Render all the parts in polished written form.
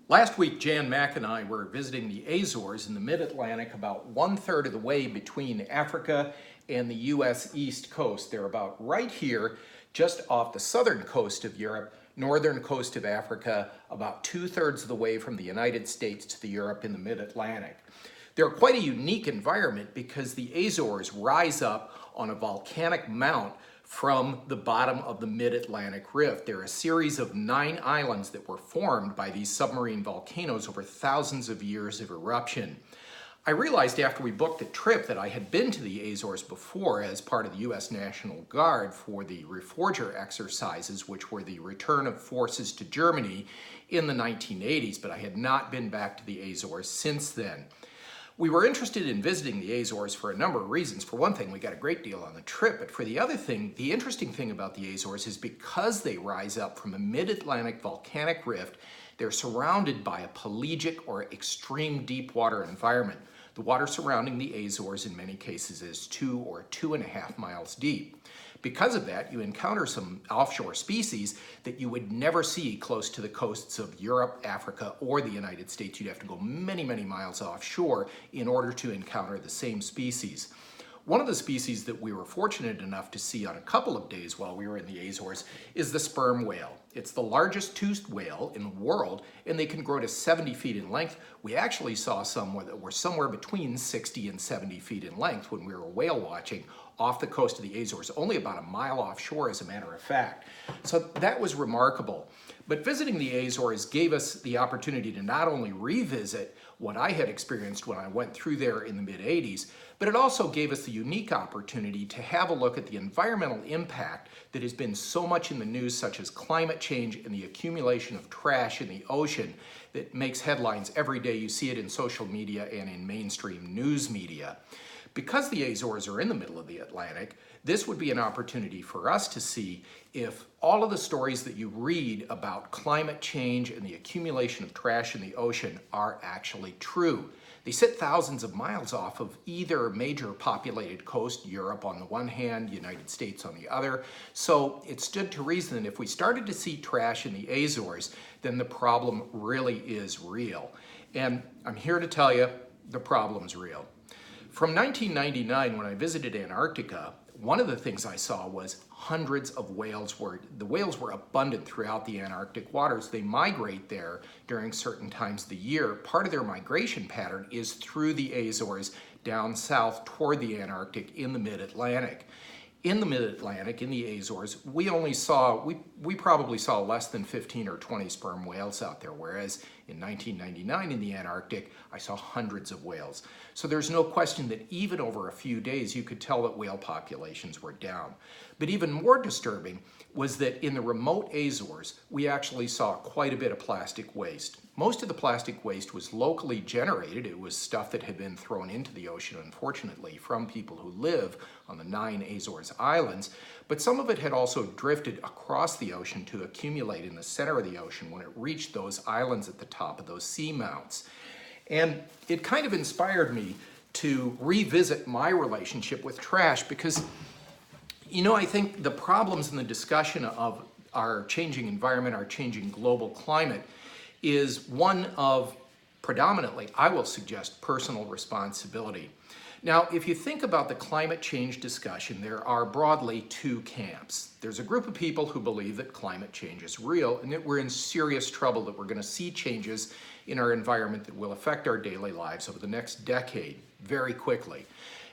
Last week, Jan Mack and I were visiting the Azores in the mid-Atlantic, about one-third of the way between Africa and the U.S. East Coast. They're about right here, just off the southern coast of Europe, northern coast of Africa, about two-thirds of the way from the United States to the Europe in the mid-Atlantic. They're quite a unique environment because the Azores rise up on a volcanic mount from the bottom of the mid-Atlantic Rift. They're a series of 9 islands that were formed by these submarine volcanoes over thousands of years of eruption. I realized after we booked the trip that I had been to the Azores before as part of the U.S. National Guard for the Reforger exercises, which were the return of forces to Germany in the 1980s, but I had not been back to the Azores since then. We were interested in visiting the Azores for a number of reasons. For one thing, we got a great deal on the trip, but for the other thing, the interesting thing about the Azores is because they rise up from a mid-Atlantic volcanic rift, they're surrounded by a pelagic or extreme deep water environment. The water surrounding the Azores in many cases is 2 or 2.5 miles deep. Because of that, you encounter some offshore species that you would never see close to the coasts of Europe, Africa, or the United States. You'd have to go many, many miles offshore in order to encounter the same species. One of the species that we were fortunate enough to see on a couple of days while we were in the Azores is the sperm whale. It's the largest toothed whale in the world, and they can grow to 70 feet in length. We actually saw some that were somewhere between 60 and 70 feet in length when we were whale watching off the coast of the Azores, only about a mile offshore as a matter of fact. So that was remarkable. But visiting the Azores gave us the opportunity to not only revisit what I had experienced when I went through there in the mid-80s, but it also gave us the unique opportunity to have a look at the environmental impact that has been so much in the news, such as climate change and the accumulation of trash in the ocean that makes headlines every day. You see it in social media and in mainstream news media. Because the Azores are in the middle of the Atlantic, this would be an opportunity for us to see if all of the stories that you read about climate change and the accumulation of trash in the ocean are actually true. They sit thousands of miles off of either major populated coast, Europe on the one hand, United States on the other. So it stood to reason that if we started to see trash in the Azores, then the problem really is real. And I'm here to tell you, the problem's real. From 1999, when I visited Antarctica, one of the things I saw was hundreds of whales. The whales were abundant throughout the Antarctic waters. They migrate there during certain times of the year. Part of their migration pattern is through the Azores down south toward the Antarctic in the mid-Atlantic. In the mid-Atlantic, in the Azores, we probably saw less than 15 or 20 sperm whales out there, whereas in 1999 in the Antarctic, I saw hundreds of whales. So there's no question that even over a few days, you could tell that whale populations were down. But even more disturbing was that in the remote Azores, we actually saw quite a bit of plastic waste. Most of the plastic waste was locally generated. It was stuff that had been thrown into the ocean, unfortunately, from people who live on the 9 Azores islands. But some of it had also drifted across the ocean to accumulate in the center of the ocean when it reached those islands at the top of those seamounts. And it kind of inspired me to revisit my relationship with trash because, you know, I think the problems in the discussion of our changing environment, our changing global climate, is one of predominantly, I will suggest, personal responsibility. Now, if you think about the climate change discussion, there are broadly 2 camps. There's a group of people who believe that climate change is real and that we're in serious trouble, that we're going to see changes in our environment that will affect our daily lives over the next decade very quickly.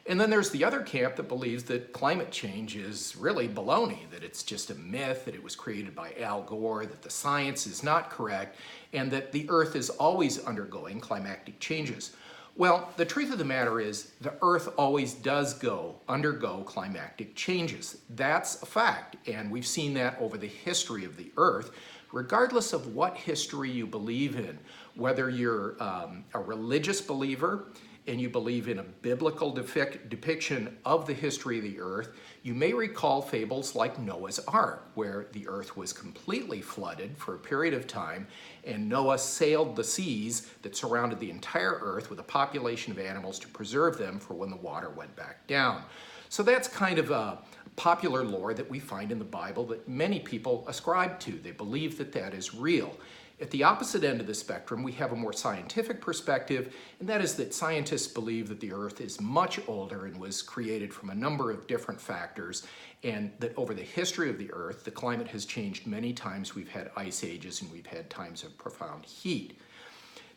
And then there's the other camp that believes that climate change is really baloney, that it's just a myth, that it was created by Al Gore, that the science is not correct, and that the Earth is always undergoing climatic changes. Well, the truth of the matter is the Earth always does undergo climatic changes. That's a fact, and we've seen that over the history of the Earth, regardless of what history you believe in, whether you're a religious believer, and you believe in a biblical depiction of the history of the earth, you may recall fables like Noah's Ark, where the earth was completely flooded for a period of time, and Noah sailed the seas that surrounded the entire earth with a population of animals to preserve them for when the water went back down. So that's kind of a popular lore that we find in the Bible that many people ascribe to. They believe that that is real. At the opposite end of the spectrum, we have a more scientific perspective, and that is that scientists believe that the Earth is much older and was created from a number of different factors, and that over the history of the Earth, the climate has changed many times. We've had ice ages and we've had times of profound heat.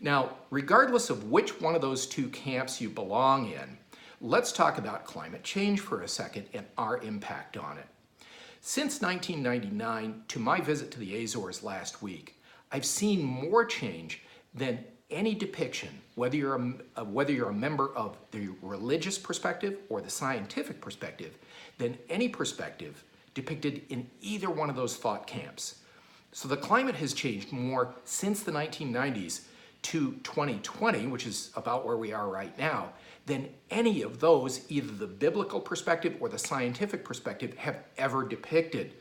Now, regardless of which one of those two camps you belong in, let's talk about climate change for a second and our impact on it. Since 1999, to my visit to the Azores last week, I've seen more change than any depiction, whether you're a member of the religious perspective or the scientific perspective, than any perspective depicted in either one of those thought camps. So the climate has changed more since the 1990s to 2020, which is about where we are right now, than any of those, either the biblical perspective or the scientific perspective, have ever depicted.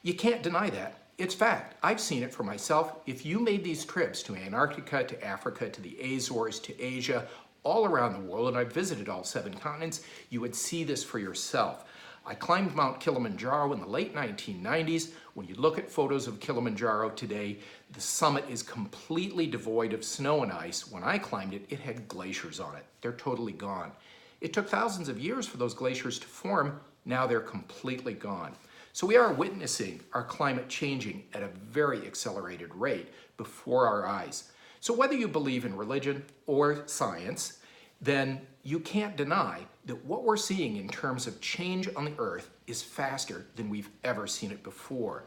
You can't deny that. It's fact. I've seen it for myself. If you made these trips to Antarctica, to Africa, to the Azores, to Asia, all around the world, and I've visited all 7 continents, you would see this for yourself. I climbed Mount Kilimanjaro in the late 1990s. When you look at photos of Kilimanjaro today, the summit is completely devoid of snow and ice. When I climbed it, it had glaciers on it. They're totally gone. It took thousands of years for those glaciers to form. Now they're completely gone. So we are witnessing our climate changing at a very accelerated rate before our eyes. So whether you believe in religion or science, then you can't deny that what we're seeing in terms of change on the Earth is faster than we've ever seen it before.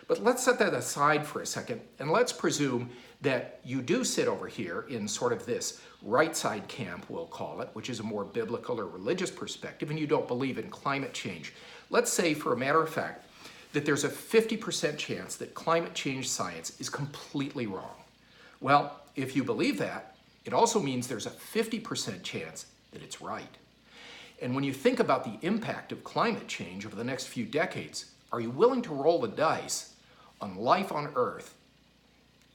But let's set that aside for a second, and let's presume that you do sit over here in sort of this right side camp, we'll call it, which is a more biblical or religious perspective, and you don't believe in climate change. Let's say, for a matter of fact, that there's a 50% chance that climate change science is completely wrong. Well, if you believe that, it also means there's a 50% chance that it's right. And when you think about the impact of climate change over the next few decades, are you willing to roll the dice on life on Earth,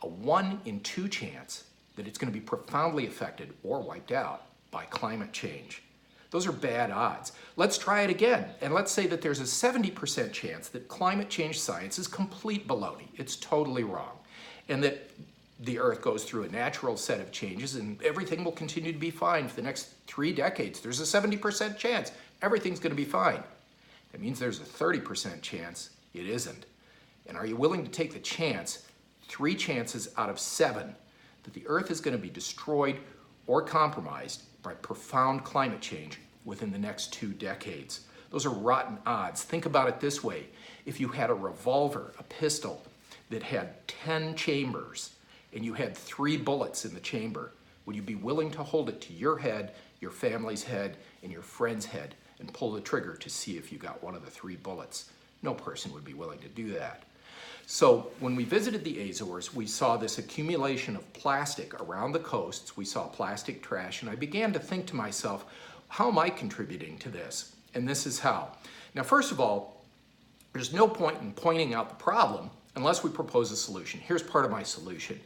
a 1 in 2 chance that it's going to be profoundly affected or wiped out by climate change? Those are bad odds. Let's try it again, and let's say that there's a 70% chance that climate change science is complete baloney. It's totally wrong, and that the Earth goes through a natural set of changes and everything will continue to be fine for the next 3 decades. There's a 70% chance everything's going to be fine. That means there's a 30% chance it isn't. And are you willing to take the chance, 3 chances out of 7, that the Earth is going to be destroyed or compromised by profound climate change within the next 2 decades? Those are rotten odds. Think about it this way. If you had a revolver, a pistol, that had 10 chambers, and you had 3 bullets in the chamber, would you be willing to hold it to your head, your family's head, and your friend's head and pull the trigger to see if you got one of the 3 bullets? No person would be willing to do that. So when we visited the Azores, we saw this accumulation of plastic around the coasts. We saw plastic trash, and I began to think to myself, how am I contributing to this? And this is how. Now, first of all, there's no point in pointing out the problem unless we propose a solution. Here's part of my solution.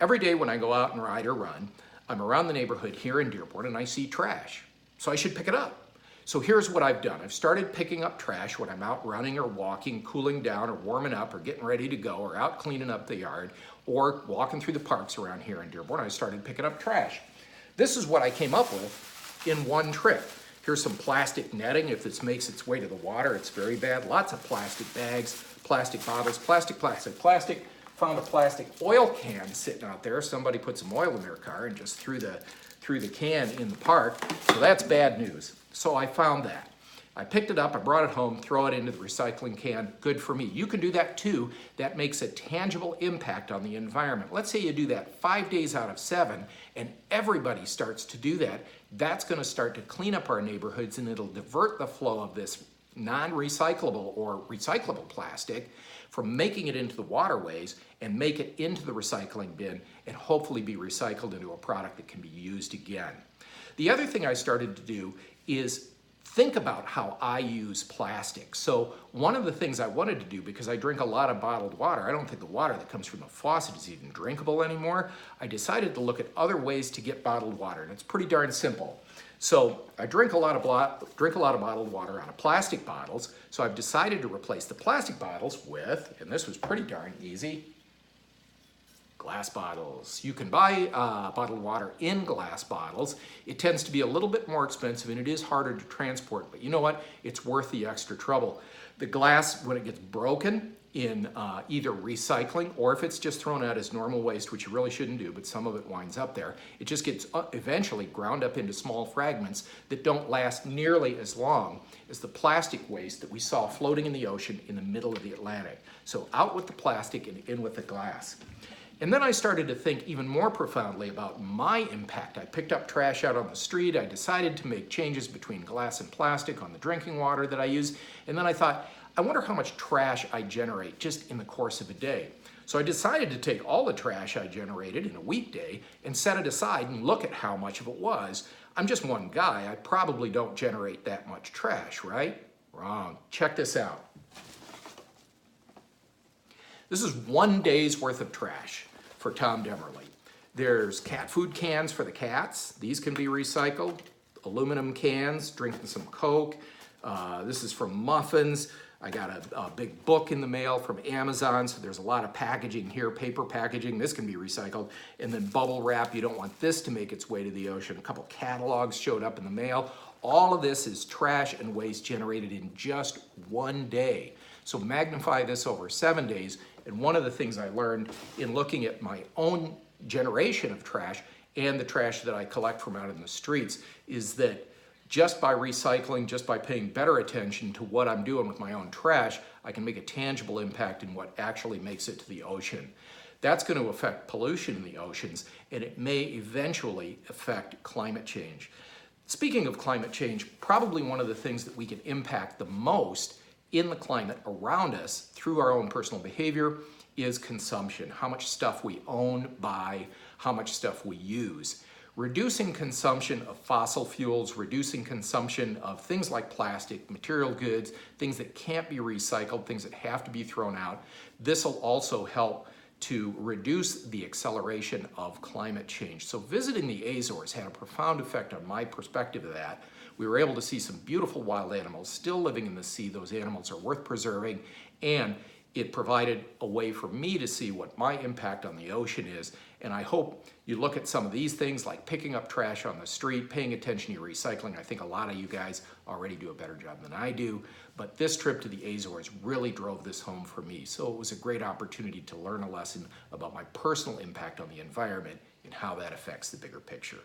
Every day when I go out and ride or run, I'm around the neighborhood here in Dearborn and I see trash. So I should pick it up. So here's what I've done. I've started picking up trash when I'm out running or walking, cooling down or warming up or getting ready to go or out cleaning up the yard or walking through the parks around here in Dearborn. I started picking up trash. This is what I came up with in one trip. Here's some plastic netting. If this makes its way to the water, it's very bad. Lots of plastic bags, plastic bottles, plastic. Found a plastic oil can sitting out there. Somebody put some oil in their car and just threw the can in the park. So that's bad news. So I found that. I picked it up, I brought it home, throw it into the recycling can. Good for me. You can do that too. That makes a tangible impact on the environment. Let's say you do that 5 days out of 7 and everybody starts to do that. That's going to start to clean up our neighborhoods and it'll divert the flow of this non-recyclable or recyclable plastic from making it into the waterways and make it into the recycling bin and hopefully be recycled into a product that can be used again. The other thing I started to do is think about how I use plastic. So one of the things I wanted to do, because I drink a lot of bottled water, I don't think the water that comes from the faucet is even drinkable anymore. I decided to look at other ways to get bottled water, and it's pretty darn simple. So I drink a lot of bottled water out of plastic bottles, so I've decided to replace the plastic bottles with, and this was pretty darn easy, glass bottles. You can buy bottled water in glass bottles. It tends to be a little bit more expensive and it is harder to transport, but you know what? It's worth the extra trouble. The glass, when it gets broken in either recycling or if it's just thrown out as normal waste, which you really shouldn't do, but some of it winds up there, it just gets eventually ground up into small fragments that don't last nearly as long as the plastic waste that we saw floating in the ocean in the middle of the Atlantic. So out with the plastic and in with the glass. And then I started to think even more profoundly about my impact. I picked up trash out on the street. I decided to make changes between glass and plastic on the drinking water that I use. And then I thought, I wonder how much trash I generate just in the course of a day. So I decided to take all the trash I generated in a weekday and set it aside and look at how much of it was. I'm just one guy. I probably don't generate that much trash, right? Wrong. Check this out. This is 1 day's worth of trash for Tom Demerly. There's cat food cans for the cats. These can be recycled. Aluminum cans, drinking some Coke. This is from muffins. I got a big book in the mail from Amazon, so there's a lot of packaging here, paper packaging. This can be recycled. And then bubble wrap, you don't want this to make its way to the ocean. A couple catalogs showed up in the mail. All of this is trash and waste generated in just 1 day. So magnify this over 7 days. And one of the things I learned in looking at my own generation of trash and the trash that I collect from out in the streets is that just by recycling, just by paying better attention to what I'm doing with my own trash, I can make a tangible impact in what actually makes it to the ocean. That's going to affect pollution in the oceans, and it may eventually affect climate change. Speaking of climate change, probably one of the things that we can impact the most in the climate around us through our own personal behavior is consumption. How much stuff we own, buy, how much stuff we use. Reducing consumption of fossil fuels, reducing consumption of things like plastic, material goods, things that can't be recycled, things that have to be thrown out. This will also help to reduce the acceleration of climate change. So visiting the Azores had a profound effect on my perspective of that. We were able to see some beautiful wild animals still living in the sea. Those animals are worth preserving, and it provided a way for me to see what my impact on the ocean is. And I hope you look at some of these things like picking up trash on the street, paying attention to your recycling. I think a lot of you guys already do a better job than I do, but this trip to the Azores really drove this home for me. So it was a great opportunity to learn a lesson about my personal impact on the environment and how that affects the bigger picture.